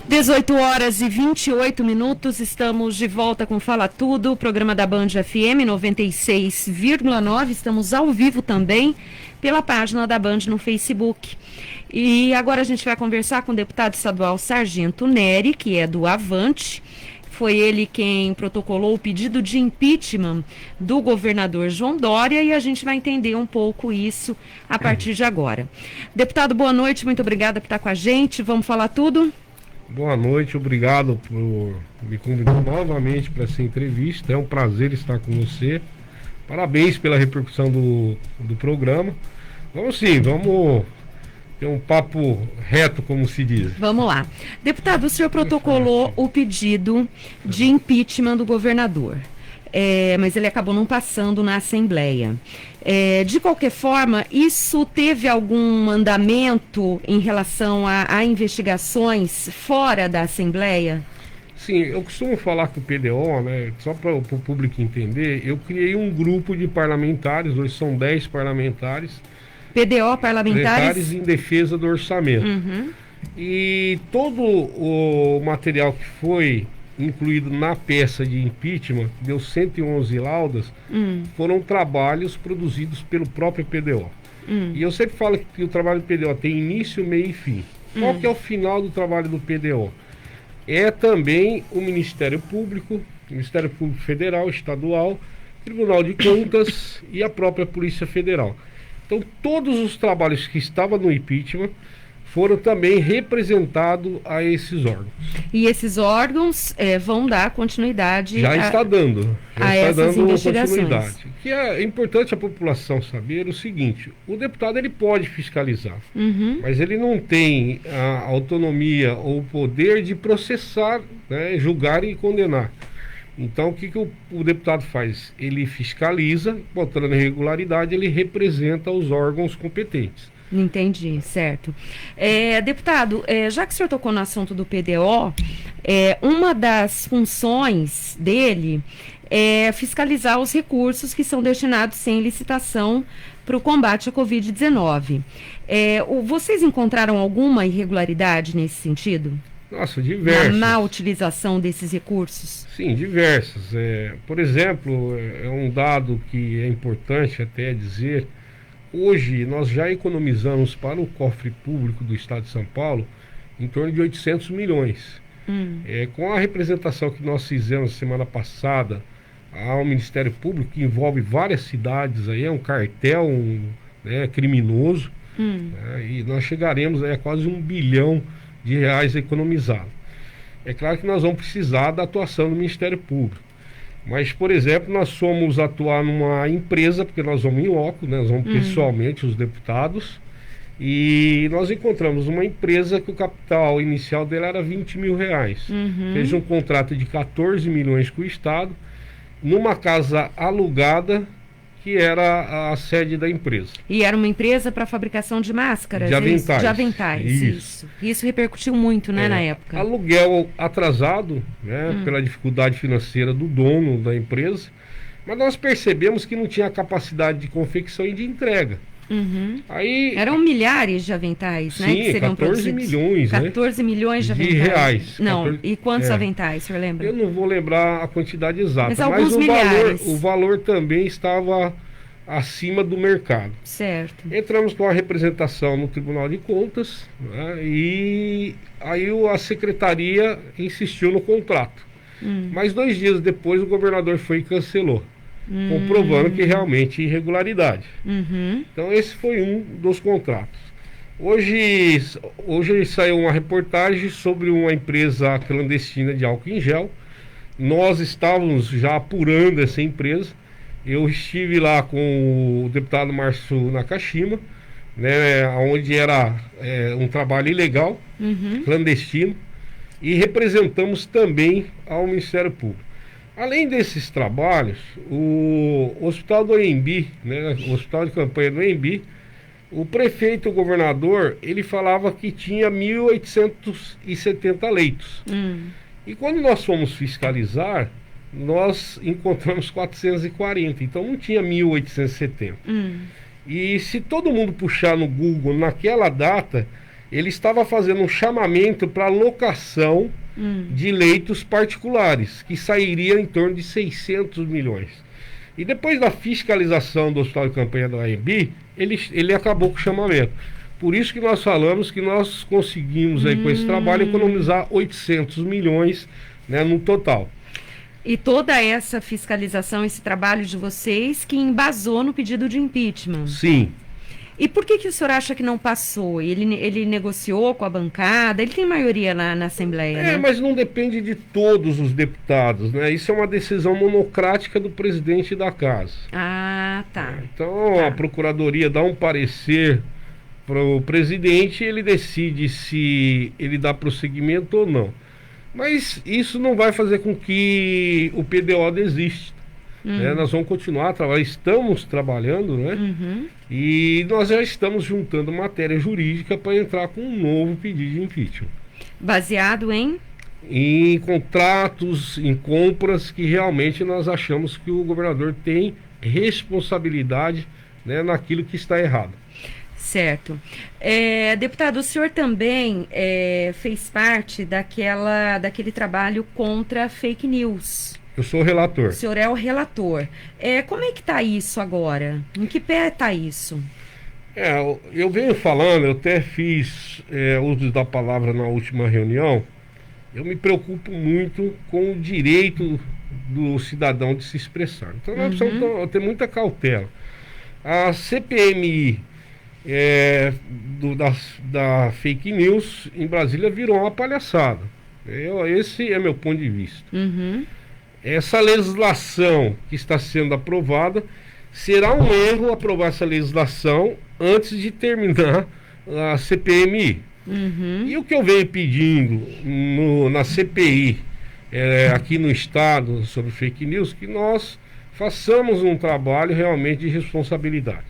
18h28, estamos de volta com Fala Tudo, o programa da Band FM 96,9. Estamos ao vivo também pela página da Band no Facebook. E agora a gente vai conversar com o deputado estadual Sargento Nery, que é do Avante. Foi ele quem protocolou o pedido de impeachment do governador João Dória e a gente vai entender um pouco isso a partir de agora. Deputado, boa noite, muito obrigada por estar com a gente. Vamos falar tudo? Boa noite, obrigado por me convidar novamente para essa entrevista. É um prazer estar com você. Parabéns pela repercussão do programa. Vamos sim, vamos ter um papo reto, como se diz. Vamos lá. Deputado, o senhor protocolou o pedido de impeachment do governador, mas ele acabou não passando na Assembleia. De qualquer forma, isso teve algum andamento em relação a investigações fora da Assembleia? Sim, eu costumo falar que o PDO, né, só para o público entender, eu criei um grupo de parlamentares, hoje são 10 parlamentares. PDO, parlamentares em defesa do orçamento. Uhum. E todo o material que foi incluído na peça de impeachment, deu 111 laudas, foram trabalhos produzidos pelo próprio PDO. E eu sempre falo que o trabalho do PDO tem início, meio e fim. Qual que é o final do trabalho do PDO? É também o Ministério Público Federal, Estadual, Tribunal de Contas e a própria Polícia Federal. Então, todos os trabalhos que estavam no impeachment foram também representados a esses órgãos. E esses órgãos vão dar continuidade está dando investigações. Continuidade. Que é importante a população saber o seguinte: o deputado ele pode fiscalizar, mas ele não tem a autonomia ou o poder de processar, né, julgar e condenar. Então, o que o deputado faz? Ele fiscaliza, botando a irregularidade, ele representa os órgãos competentes. Entendi, certo. Deputado, já que o senhor tocou no assunto do PDO, uma das funções dele é fiscalizar os recursos que são destinados sem licitação para o combate à Covid-19. Vocês encontraram alguma irregularidade nesse sentido? Nossa, diversas. Na utilização desses recursos? Sim, diversas. Por exemplo, é um dado que é importante até dizer. Hoje nós já economizamos para o cofre público do Estado de São Paulo em torno de 800 milhões. Com a representação que nós fizemos semana passada ao Ministério Público, que envolve várias cidades, aí é um cartel criminoso, e nós chegaremos aí a quase R$1 bilhão economizado. É claro que nós vamos precisar da atuação do Ministério Público. Mas, por exemplo, nós fomos atuar numa empresa, porque nós vamos em loco, né? Nós vamos pessoalmente, os deputados, e nós encontramos uma empresa que o capital inicial dela era R$20 mil. Fez um contrato de 14 milhões com o Estado, numa casa alugada, que era a sede da empresa. E era uma empresa para fabricação de máscaras? De aventais. De aventais, isso repercutiu muito, né, na época. Aluguel atrasado, né, pela dificuldade financeira do dono da empresa, mas nós percebemos que não tinha capacidade de confecção e de entrega. Aí, eram milhares de aventais, né? Sim, que seriam 14 milhões, 14 milhões de aventais. Reais. Não, 14, e quantos aventais, o senhor lembra? Eu não vou lembrar a quantidade exata, mas o valor também estava acima do mercado. Certo. Entramos com a representação no Tribunal de Contas, né, e aí a secretaria insistiu no contrato. Mas 2 dias depois o governador foi e cancelou. Comprovando que realmente irregularidade. Então esse foi um dos contratos. Hoje saiu uma reportagem sobre uma empresa clandestina de álcool em gel. Nós estávamos já apurando essa empresa. Eu estive lá com o deputado Márcio Nakashima, né, onde era um trabalho ilegal, clandestino, e representamos também ao Ministério Público. Além desses trabalhos, o Hospital do Anhembi, né, o Hospital de Campanha do Anhembi, o prefeito e o governador, ele falava que tinha 1.870 leitos. E quando nós fomos fiscalizar, nós encontramos 440, então não tinha 1.870. E se todo mundo puxar no Google naquela data, ele estava fazendo um chamamento para locação de leitos particulares, que sairia em torno de 600 milhões. E depois da fiscalização do Hospital de Campanha da AMB, ele acabou com o chamamento. Por isso que nós falamos que nós conseguimos aí com esse trabalho economizar 800 milhões, né, no total. E toda essa fiscalização, esse trabalho de vocês que embasou no pedido de impeachment. Sim. E por que o senhor acha que não passou? Ele negociou com a bancada? Ele tem maioria lá na Assembleia, né? Mas não depende de todos os deputados, né? Isso é uma decisão monocrática do presidente da casa. Ah, tá. Então, a Procuradoria dá um parecer para o presidente e ele decide se ele dá prosseguimento ou não. Mas isso não vai fazer com que o PDO desista. Nós vamos continuar trabalhando, estamos trabalhando, né? E nós já estamos juntando matéria jurídica para entrar com um novo pedido de impeachment. Baseado em contratos, em compras que realmente nós achamos que o governador tem responsabilidade, né, naquilo que está errado. Certo. Deputado, o senhor também fez parte daquele trabalho contra fake news. Eu sou o relator. O senhor é o relator. Como é que está isso agora? Em que pé está isso? Eu venho falando, eu até fiz uso da palavra na última reunião. Eu me preocupo muito com o direito do cidadão de se expressar. Então nós precisamos ter muita cautela. A CPMI da fake news em Brasília virou uma palhaçada. Esse é meu ponto de vista. Essa legislação que está sendo aprovada, será um erro aprovar essa legislação antes de terminar a CPMI. E o que eu venho pedindo na CPI, aqui no Estado, sobre fake news, que nós façamos um trabalho realmente de responsabilidade.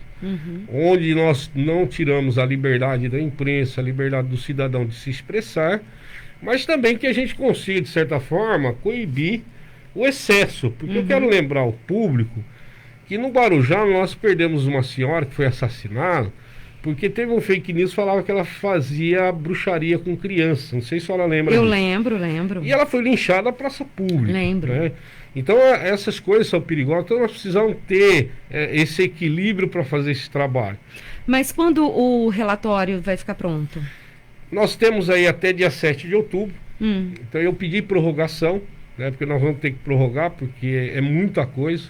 Onde nós não tiramos a liberdade da imprensa, a liberdade do cidadão de se expressar, mas também que a gente consiga, de certa forma, coibir o excesso, porque eu quero lembrar ao público que no Guarujá nós perdemos uma senhora que foi assassinada porque teve um fake news que falava que ela fazia bruxaria com criança. Não sei se a senhora lembra disso. Lembro. E ela foi linchada na praça pública. Lembro. Né? Então essas coisas são perigosas, então nós precisamos ter esse equilíbrio para fazer esse trabalho. Mas quando o relatório vai ficar pronto? Nós temos aí até dia 7 de outubro. Então eu pedi prorrogação, né, porque nós vamos ter que prorrogar, porque é muita coisa.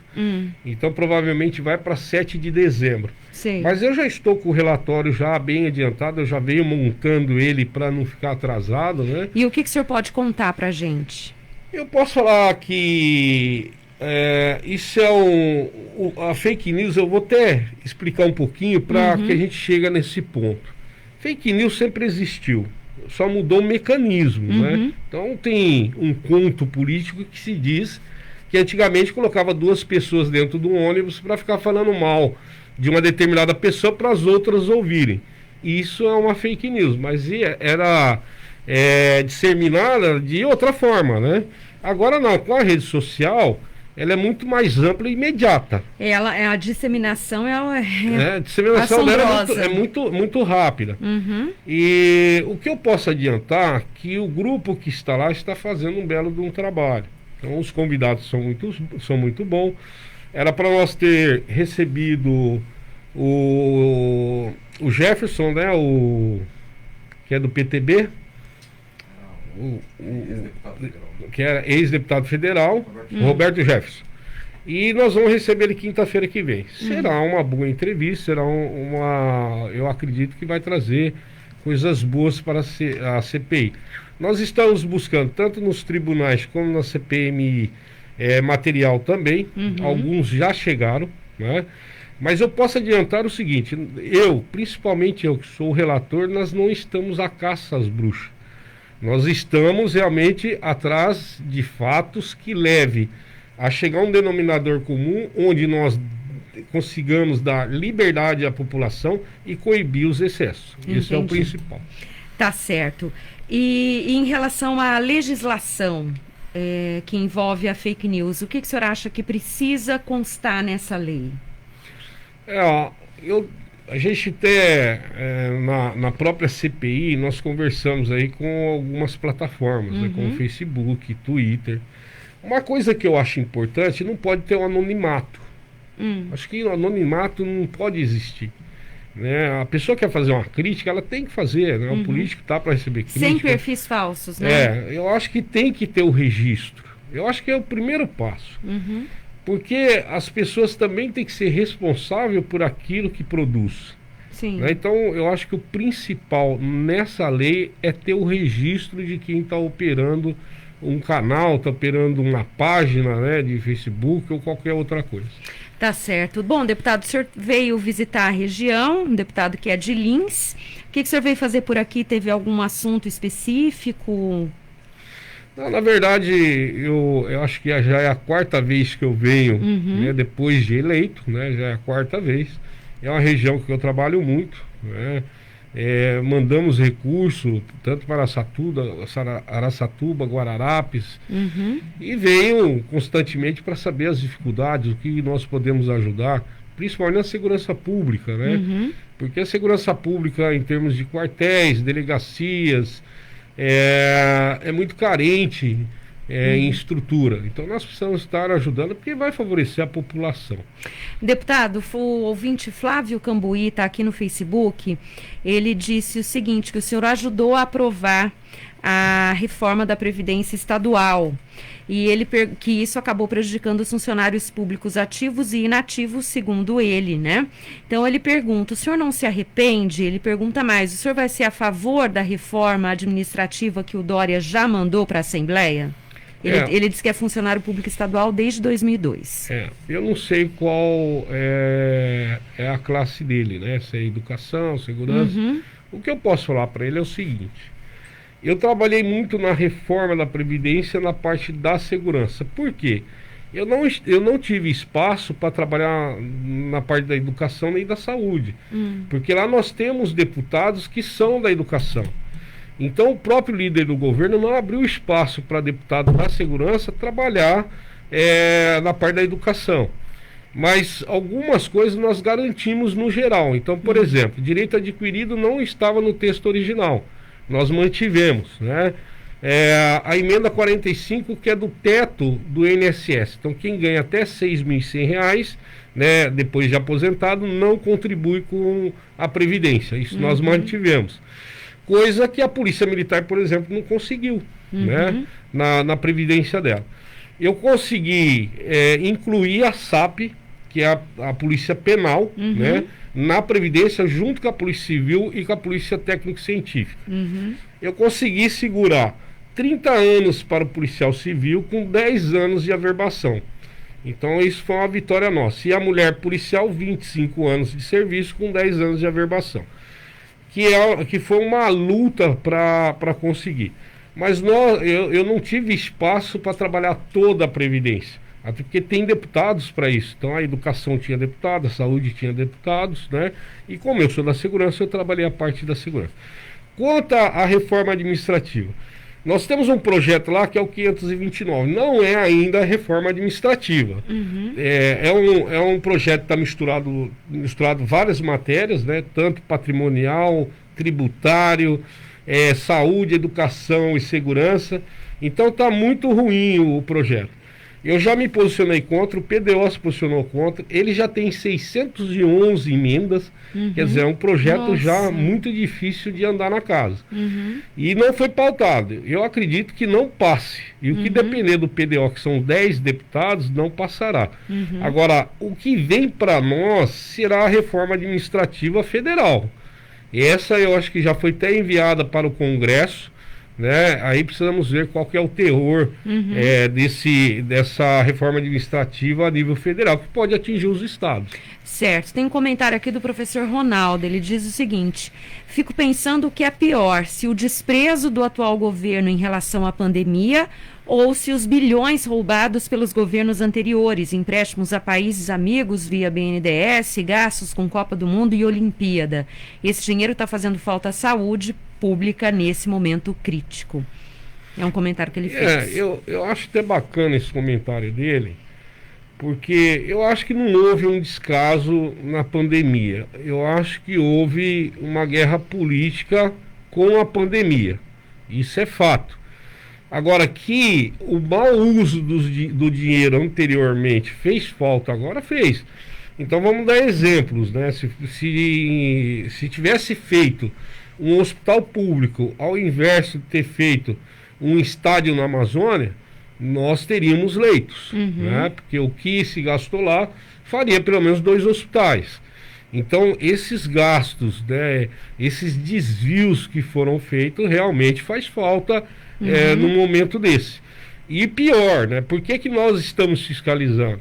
Então provavelmente vai para 7 de dezembro. Sim. Mas eu já estou com o relatório já bem adiantado, eu já venho montando ele para não ficar atrasado, né? E o que o senhor pode contar para a gente? Eu posso falar que isso é a fake news, eu vou até explicar um pouquinho para que a gente chegue nesse ponto. Fake news sempre existiu, só mudou o mecanismo, né? Então tem um conto político que se diz que antigamente colocava duas pessoas dentro do ônibus para ficar falando mal de uma determinada pessoa para as outras ouvirem. Isso é uma fake news, mas era disseminada de outra forma, né? Agora não, com a rede social, ela é muito mais ampla e imediata. A disseminação a disseminação dela é muito rápida. E o que eu posso adiantar é que o grupo que está lá está fazendo um belo de um trabalho. Então os convidados são muito bons. Era para nós ter recebido o Jefferson, né? Que é do PTB. Que era ex-deputado federal, Roberto Jefferson. E nós vamos receber ele quinta-feira que vem. Será uma boa entrevista, será eu acredito que vai trazer coisas boas para a CPI. Nós estamos buscando, tanto nos tribunais como na CPMI, material também. Alguns já chegaram, né? Mas eu posso adiantar o seguinte, principalmente eu que sou o relator, nós não estamos à caça às bruxas. Nós estamos realmente atrás de fatos que leve a chegar a um denominador comum onde nós consigamos dar liberdade à população e coibir os excessos. Entendi. Isso é o principal. Tá certo. E em relação à legislação que envolve a fake news, o que o senhor acha que precisa constar nessa lei? a gente até, na própria CPI, nós conversamos aí com algumas plataformas, né, como Facebook, Twitter. Uma coisa que eu acho importante, não pode ter um anonimato. Acho que o anonimato não pode existir. Né? A pessoa que quer fazer uma crítica, ela tem que fazer, né? O político está para receber crítica. Sem perfis falsos, né? Eu acho que tem que ter o registro. Eu acho que é o primeiro passo. Porque as pessoas também têm que ser responsáveis por aquilo que produz. Sim. Né? Então, eu acho que o principal nessa lei é ter o registro de quem está operando um canal, está operando uma página, né, de Facebook ou qualquer outra coisa. Tá certo. Bom, deputado, o senhor veio visitar a região, um deputado que é de Lins. O que o senhor veio fazer por aqui? Teve algum assunto específico? Não, na verdade, eu acho que já é a quarta vez que eu venho, né, depois de eleito, né, já é a quarta vez. É uma região que eu trabalho muito, né, mandamos recursos tanto para Araçatuba, Guararapes, e venho constantemente para saber as dificuldades, o que nós podemos ajudar, principalmente na segurança pública, né? Porque a segurança pública, em termos de quartéis, delegacias, é muito carente em estrutura. Então nós precisamos estar ajudando, porque vai favorecer a população. Deputado, o ouvinte Flávio Cambuí está aqui no Facebook. Ele disse o seguinte, que o senhor ajudou a aprovar a reforma da Previdência Estadual e que isso acabou prejudicando os funcionários públicos ativos e inativos, segundo ele, né? Então ele pergunta, o senhor não se arrepende? Ele pergunta mais, o senhor vai ser a favor da reforma administrativa que o Dória já mandou para a Assembleia? Ele diz que é funcionário público estadual desde 2002. Eu não sei qual é a classe dele, né? Se é educação, segurança. O que eu posso falar para ele é o seguinte: eu trabalhei muito na reforma da Previdência na parte da segurança. Por quê? Eu não tive espaço para trabalhar na parte da educação nem da saúde. Porque lá nós temos deputados que são da educação. Então o próprio líder do governo não abriu espaço para deputado da segurança trabalhar na parte da educação. Mas algumas coisas nós garantimos no geral. Então, por exemplo, direito adquirido não estava no texto original. Nós mantivemos, né? A emenda 45, que é do teto do INSS. Então, quem ganha até R$ 6.100, né, depois de aposentado, não contribui com a Previdência. Isso nós mantivemos. Coisa que a Polícia Militar, por exemplo, não conseguiu, né, na Previdência dela. Eu consegui incluir a SAP, que é a Polícia Penal, né, na Previdência, junto com a Polícia Civil e com a Polícia Técnico-Científica. Eu consegui segurar 30 anos para o policial civil com 10 anos de averbação. Então isso foi uma vitória nossa. E a mulher policial, 25 anos de serviço com 10 anos de averbação. Que foi uma luta para conseguir. Mas eu não tive espaço para trabalhar toda a Previdência. Até porque tem deputados para isso. Então a educação tinha deputados, a saúde tinha deputados, né? E como eu sou da segurança, eu trabalhei a parte da segurança. Quanto à reforma administrativa, nós temos um projeto lá que é o 529. Não é ainda a reforma administrativa. É um projeto que está misturado várias matérias, né? Tanto patrimonial, tributário, saúde, educação e segurança. Então está muito ruim o projeto. Eu já me posicionei contra, o PDO se posicionou contra, ele já tem 611 emendas, quer dizer, é um projeto já muito difícil de andar na casa. E não foi pautado. Eu acredito que não passe. E o que depender do PDO, que são 10 deputados, não passará. Agora, o que vem para nós será a reforma administrativa federal. Essa eu acho que já foi até enviada para o Congresso, né? Aí precisamos ver qual que é o teor dessa reforma administrativa a nível federal, que pode atingir os estados. Certo, tem um comentário aqui do professor Ronaldo, ele diz o seguinte: fico pensando o que é pior, se o desprezo do atual governo em relação à pandemia ou se os bilhões roubados pelos governos anteriores, empréstimos a países amigos via BNDES, gastos com Copa do Mundo e Olimpíada. Esse dinheiro está fazendo falta à saúde pública nesse momento crítico. É um comentário que ele fez. Eu acho até bacana esse comentário dele, Porque eu acho que não houve um descaso na pandemia. Eu acho que houve uma guerra política com a pandemia. Isso é fato. Agora, que o mau uso do dinheiro anteriormente fez falta, agora fez. Então vamos dar exemplos, né? Se tivesse feito um hospital público, ao invés de ter feito um estádio na Amazônia, nós teríamos leitos, né? Porque o que se gastou lá faria pelo menos 2 hospitais. Então esses gastos, né, esses desvios que foram feitos, realmente faz falta num momento desse. E pior, né? Por que nós estamos fiscalizando?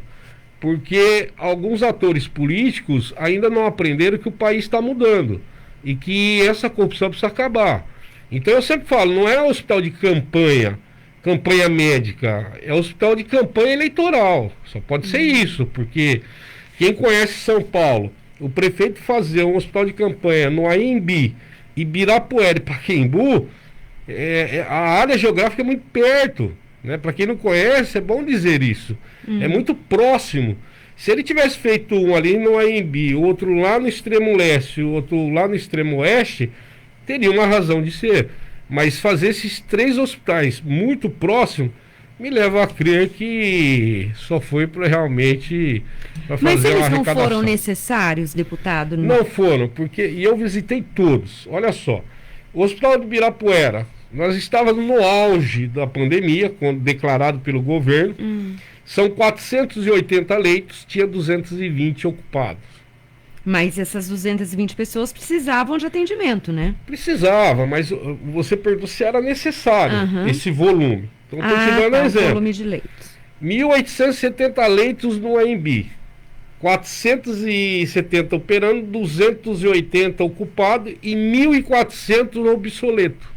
Porque alguns atores políticos ainda não aprenderam que o país está mudando e que essa corrupção precisa acabar. Então eu sempre falo, não é hospital de campanha médica, é hospital de campanha eleitoral. Só pode ser isso, porque quem conhece São Paulo, o prefeito fazer um hospital de campanha no AMB, Ibirapuera e Pacaembu, a área geográfica é muito perto, né? Para quem não conhece, é bom dizer isso. É muito próximo. Se ele tivesse feito um ali no AMB, outro lá no extremo leste, outro lá no extremo oeste, teria uma razão de ser. Mas fazer esses 3 hospitais muito próximos me leva a crer que só foi para realmente para fazer Mas eles uma não arrecadação. foram necessários, deputado? Não foram, porque e eu visitei todos. Olha só, o Hospital de Ibirapuera, nós estávamos no auge da pandemia, quando declarado pelo governo. São 480 leitos, tinha 220 ocupados. Mas essas 220 pessoas precisavam de atendimento, né? Precisava, mas você perguntou se era necessário esse volume. Então, estou te dando exemplo. Volume de leitos. 1.870 leitos no AMB, 470 operando, 280 ocupados e 1.400 obsoleto.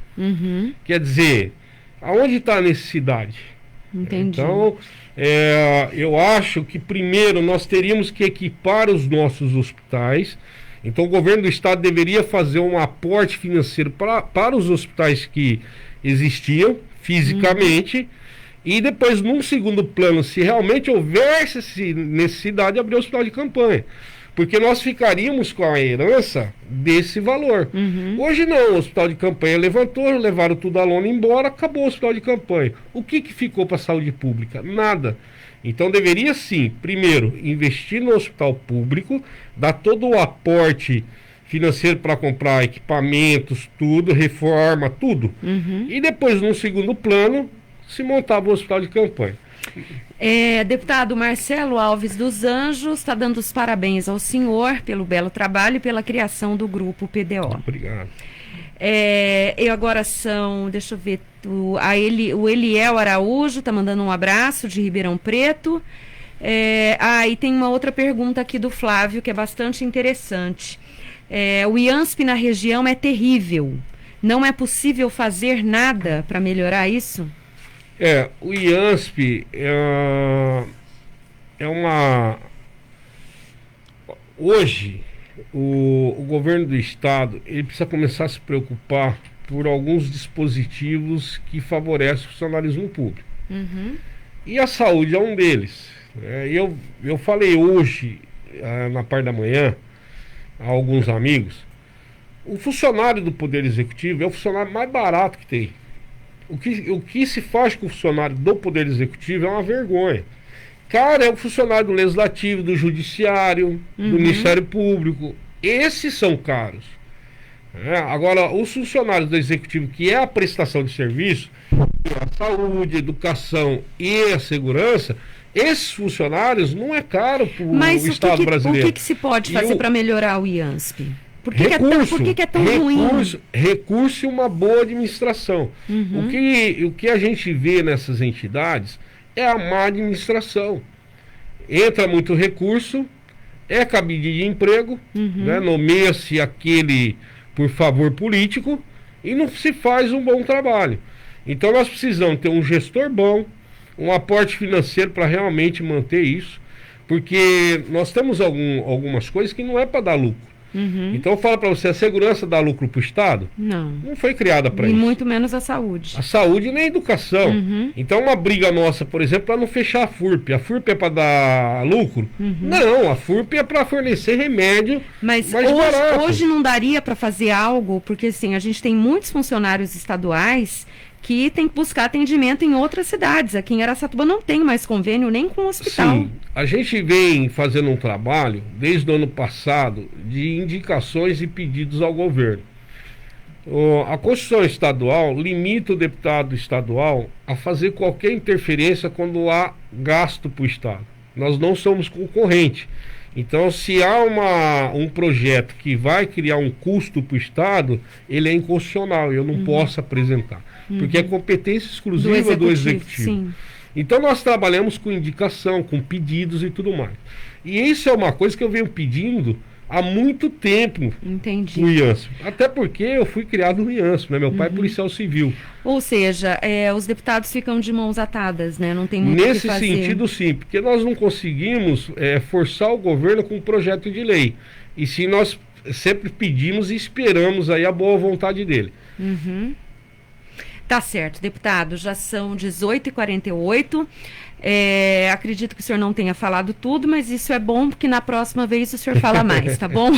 Quer dizer, aonde está a necessidade? Entendi. Então, eu acho que primeiro nós teríamos que equipar os nossos hospitais. Então o governo do estado deveria fazer um aporte financeiro para os hospitais que existiam fisicamente, e depois, num segundo plano, se realmente houvesse necessidade, abrir o hospital de campanha. Porque nós ficaríamos com a herança desse valor. Hoje não, o hospital de campanha levantou, levaram tudo a lona embora, acabou o hospital de campanha. O que ficou para a saúde pública? Nada. Então deveria sim, primeiro, investir no hospital público, dar todo o aporte financeiro para comprar equipamentos, tudo, reforma, tudo. E depois, num segundo plano, se montava o hospital de campanha. Deputado Marcelo Alves dos Anjos está dando os parabéns ao senhor pelo belo trabalho e pela criação do grupo PDO. Obrigado. Eu agora deixa eu ver, o Eliel Araújo está mandando um abraço de Ribeirão Preto. E tem uma outra pergunta aqui do Flávio que é bastante interessante. O IANSP na região é terrível. Não é possível fazer nada para melhorar isso? O IANSP hoje, o governo do estado, ele precisa começar a se preocupar por alguns dispositivos que favorecem o funcionalismo público. E a saúde é um deles. Eu falei hoje, na parte da manhã, a alguns amigos, o funcionário do Poder Executivo é o funcionário mais barato que tem. O que se faz com o funcionário do Poder Executivo é uma vergonha. Cara, é o funcionário do Legislativo, do Judiciário, do Ministério Público. Esses são caros. Agora, os funcionários do Executivo, que é a prestação de serviço, a saúde, a educação e a segurança, esses funcionários não é caro para o Estado brasileiro. Mas o que se pode fazer para melhorar o IANSP? Por que é tão ruim? Recurso e uma boa administração. O que a gente vê nessas entidades é a má administração. Entra muito recurso, é cabide de emprego, né? Nomeia-se aquele por favor político e não se faz um bom trabalho. Então nós precisamos ter um gestor bom, um aporte financeiro para realmente manter isso, porque nós temos algumas coisas que não é para dar lucro. Então eu falo para você, a segurança dá lucro para o Estado? Não foi criada para isso. E muito menos a saúde. A saúde nem a educação. Então uma briga nossa, por exemplo, para não fechar a FURP. A FURP é para dar lucro? Não, a FURP é para fornecer remédio mas mais barato. Hoje não daria para fazer algo, porque assim, a gente tem muitos funcionários estaduais que tem que buscar atendimento em outras cidades. Aqui em Araçatuba não tem mais convênio nem com o hospital. Sim, a gente vem fazendo um trabalho desde o ano passado de indicações e pedidos ao governo. A Constituição Estadual limita o deputado estadual a fazer qualquer interferência quando há gasto para o Estado. Nós não somos concorrente. Então, se há um projeto que vai criar um custo para o Estado, ele é inconstitucional, eu não posso apresentar. Porque é competência exclusiva do Executivo. Então, nós trabalhamos com indicação, com pedidos e tudo mais. E isso é uma coisa que eu venho pedindo há muito tempo. Entendi. No IANSP. Até porque eu fui criado no IANSP, né? Meu pai é policial civil. Ou seja, os deputados ficam de mãos atadas, né? Não tem muito o que fazer. Nesse sentido, sim, porque nós não conseguimos forçar o governo com um projeto de lei. E sim, nós sempre pedimos e esperamos aí a boa vontade dele. Tá certo, deputado, já são 18h48. Acredito que o senhor não tenha falado tudo, mas isso é bom, porque na próxima vez o senhor fala mais, tá bom?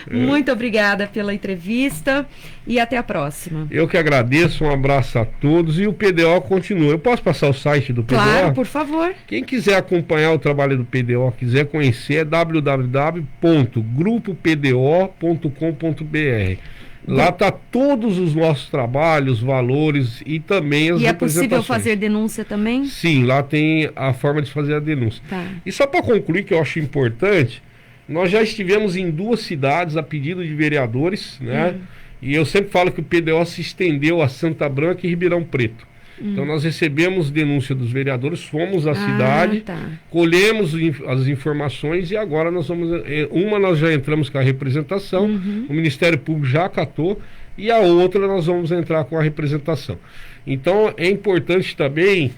Muito obrigada pela entrevista e até a próxima. Eu que agradeço, um abraço a todos e o PDO continua. Eu posso passar o site do PDO? Claro, por favor. Quem quiser acompanhar o trabalho do PDO, quiser conhecer, é www.grupopdo.com.br. Lá está todos os nossos trabalhos, valores e também as representações. E é possível fazer denúncia também? Sim, lá tem a forma de fazer a denúncia. Tá. E só para concluir, que eu acho importante, nós já estivemos em 2 cidades a pedido de vereadores, né? E eu sempre falo que o PDO se estendeu a Santa Branca e Ribeirão Preto. Então nós recebemos denúncia dos vereadores, fomos à cidade, colhemos as informações e agora nós vamos... nós já entramos com a representação, o Ministério Público já acatou, e a outra nós vamos entrar com a representação. Então é importante também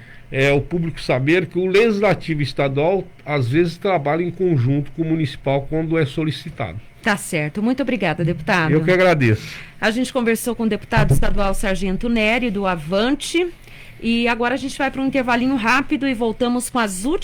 o público saber que o Legislativo Estadual às vezes trabalha em conjunto com o Municipal quando é solicitado. Tá certo. Muito obrigada, deputado. Eu que agradeço. A gente conversou com o deputado estadual Sargento Nery, do Avante. E agora a gente vai para um intervalinho rápido e voltamos com as últimas